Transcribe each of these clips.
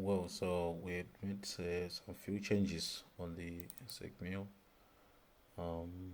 Well, so we made some few changes on the segment. Um,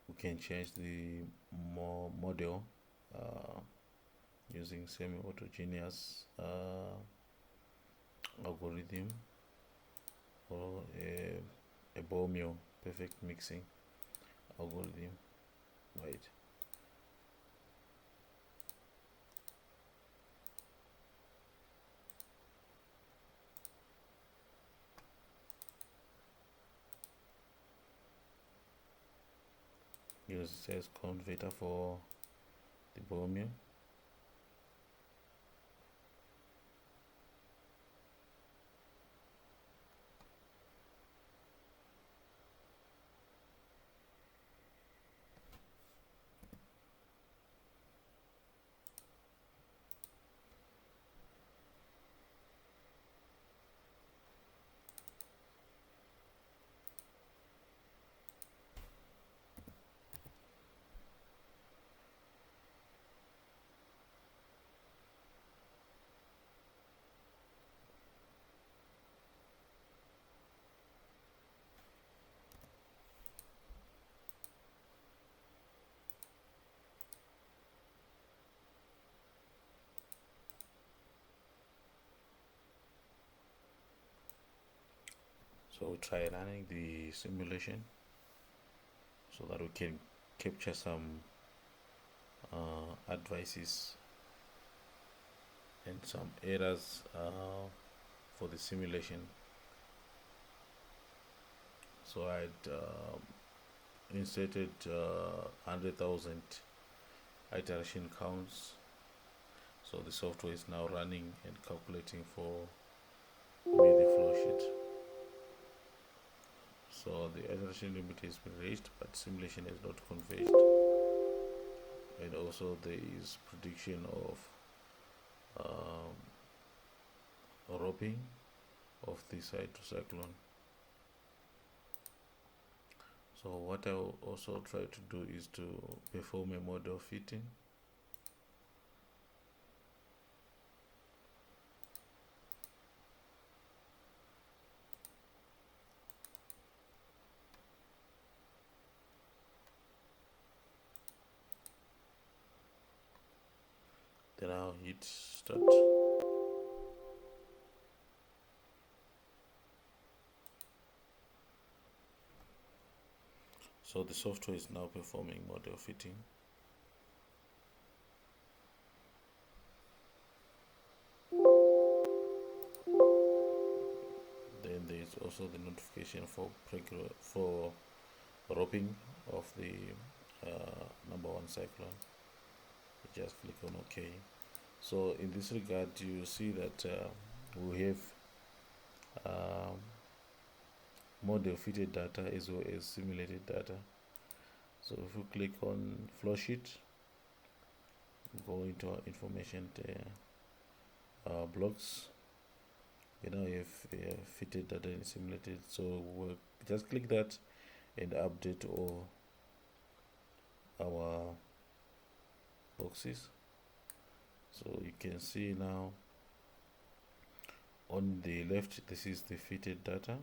we can change the model uh, using semi-autogenous algorithm or a Bormio perfect mixing algorithm. Right. Use says converter for the Bormio. So we try running the simulation so that we can capture some advices and some errors for the simulation. So I'd inserted 100,000 iteration counts. So the software is now running and calculating for me the flow sheet. So the iteration limit has been raised, but simulation is not converged. And also there is prediction of roping of the cyclone. So what I'll also try to do is to perform a model fitting. Then I'll hit start. So the software is now performing model fitting. Then there is also the notification for roping of the number one cyclone. Just click on OK. So in this regard, you see that we have model fitted data as well as simulated data. So if you click on flow sheet, go into our information blocks, you now have fitted data and simulated. So we'll just click that and update all our boxes. So you can see now on the left, this is the fitted data.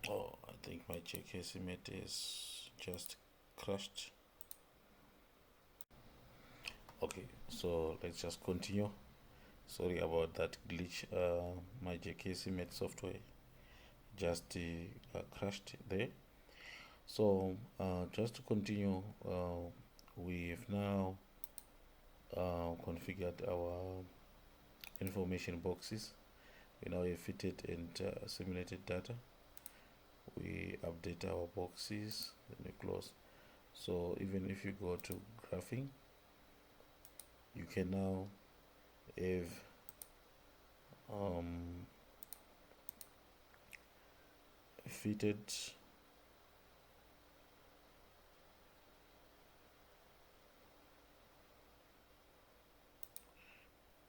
Oh, I think my JKSimMet is just crashed. Okay, so let's just continue. Sorry about that glitch. My JKSimMet software just crashed there. So just to continue, we've now configured our information boxes. We now have fitted and simulated data. We update our boxes, then we close. So even if you go to graphing, you can now have fitted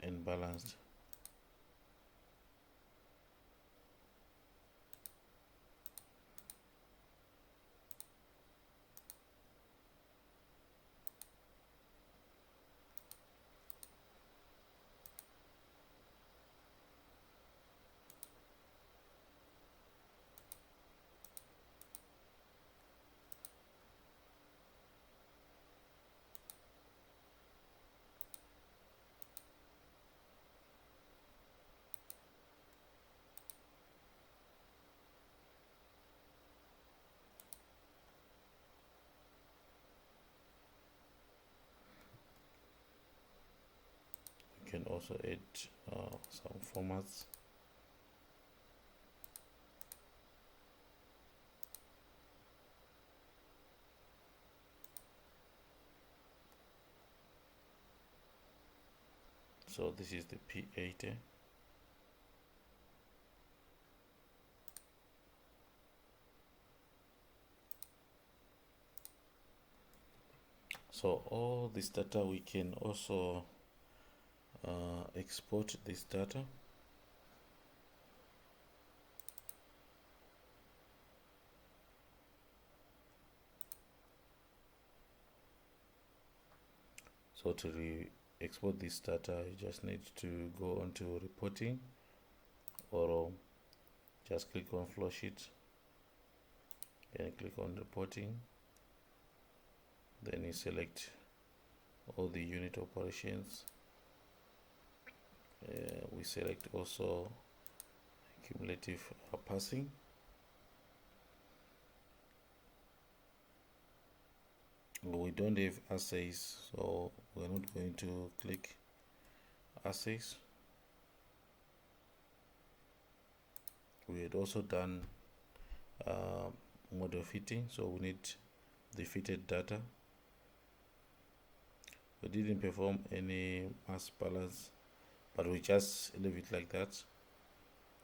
and balanced. can also add some formats. So this is the P80. So all this data, we can also export this data. So to export this data, you just need to go onto reporting, or just click on flow sheet and click on reporting. Then you select all the unit operations. We select also cumulative passing. We don't have assays, so we're not going to click assays. We had also done model fitting, so we need the fitted data. We didn't perform any mass balance, but we just leave it like that.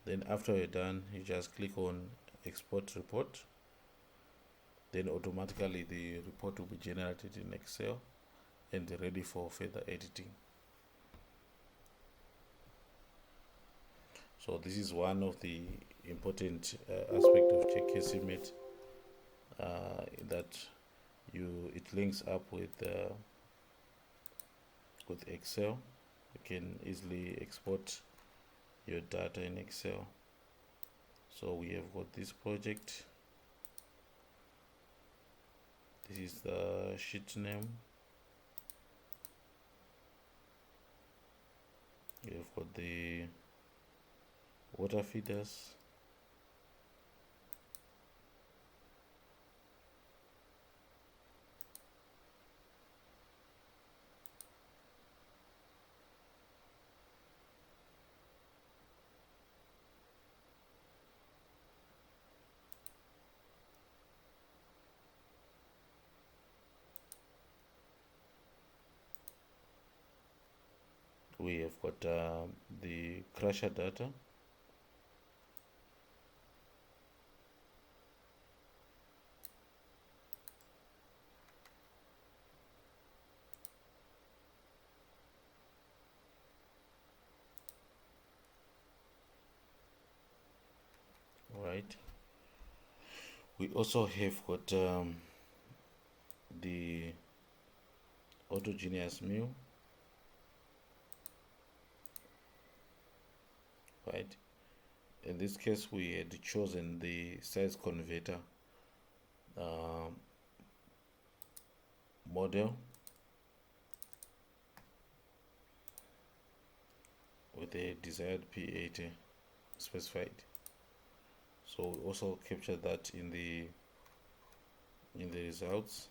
Then after you're done, you just click on export report. Then automatically the report will be generated in Excel and ready for further editing. So this is one of the important aspect of JKSimMet, that it links up with Excel. You can easily export your data in Excel. So we have got this project. This is the sheet name. You have got the water feeders. We have got the crusher data. Right. We also have got the autogenous mill. Right. In this case, we had chosen the size converter model with a desired P80 specified. So we also capture that in the results.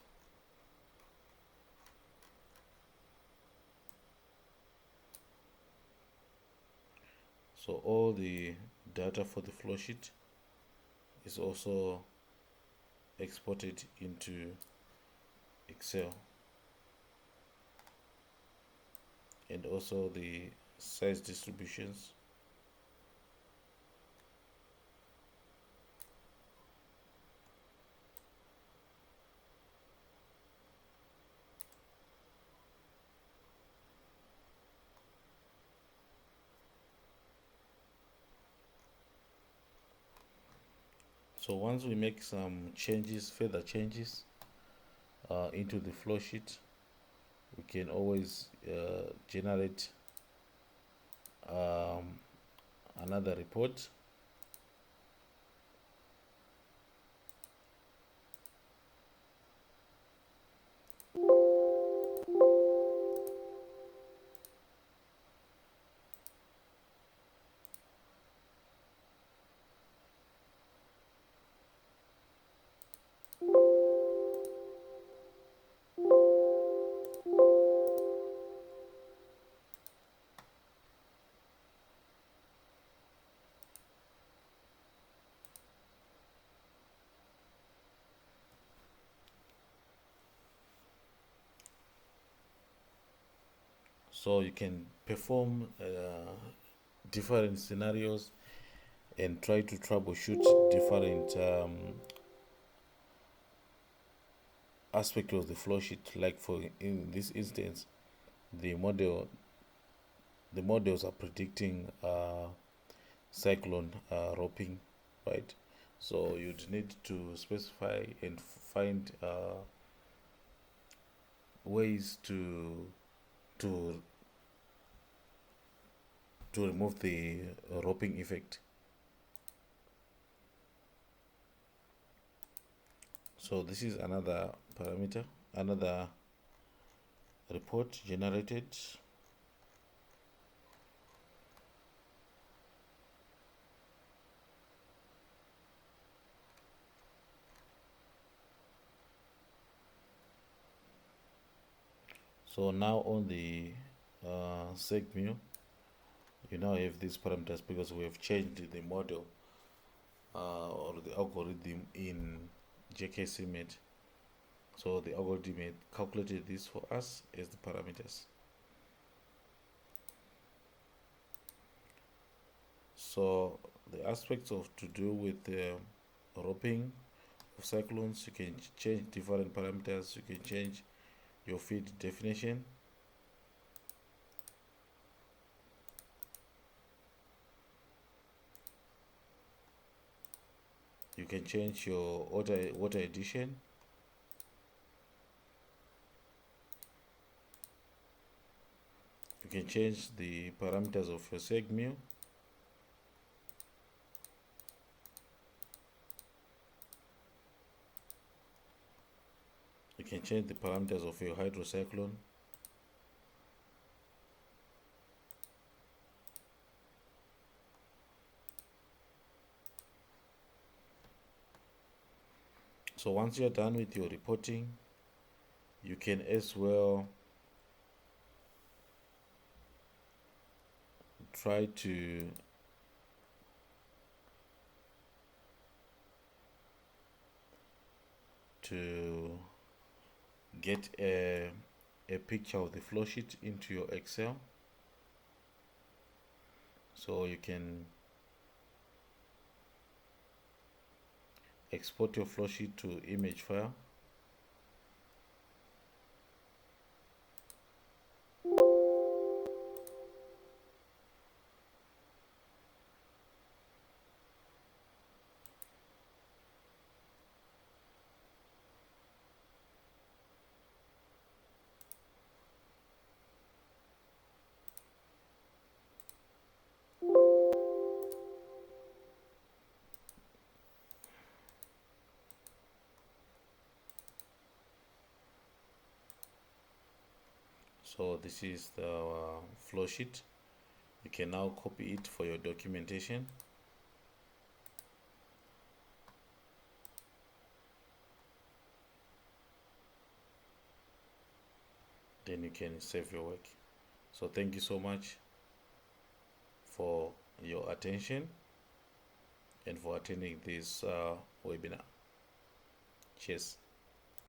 So all the data for the flow sheet is also exported into Excel, and also the size distributions. So once we make some further changes into the flow sheet, we can always generate another report. So you can perform different scenarios and try to troubleshoot different aspect of the flow sheet. Like for in this instance, the models are predicting cyclone roping, right? So you'd need to specify and find ways to to remove the roping effect. So this is another parameter, another report generated. So now on the segment, you now have these parameters because we have changed the model or the algorithm in JKSimMet. So the algorithm had calculated this for us as the parameters. So the aspects of to do with the roping of cyclones, you can change different parameters. You can change your feed definition. You can change your water addition. You can change the parameters of your segment. You can change the parameters of your hydrocyclone. So once you're done with your reporting, you can as well try to get a picture of the flow sheet into your Excel. So you can export your flow sheet to image file. So this is the flow sheet. You can now copy it for your documentation. Then you can save your work. So thank you so much for your attention and for attending this webinar. Cheers.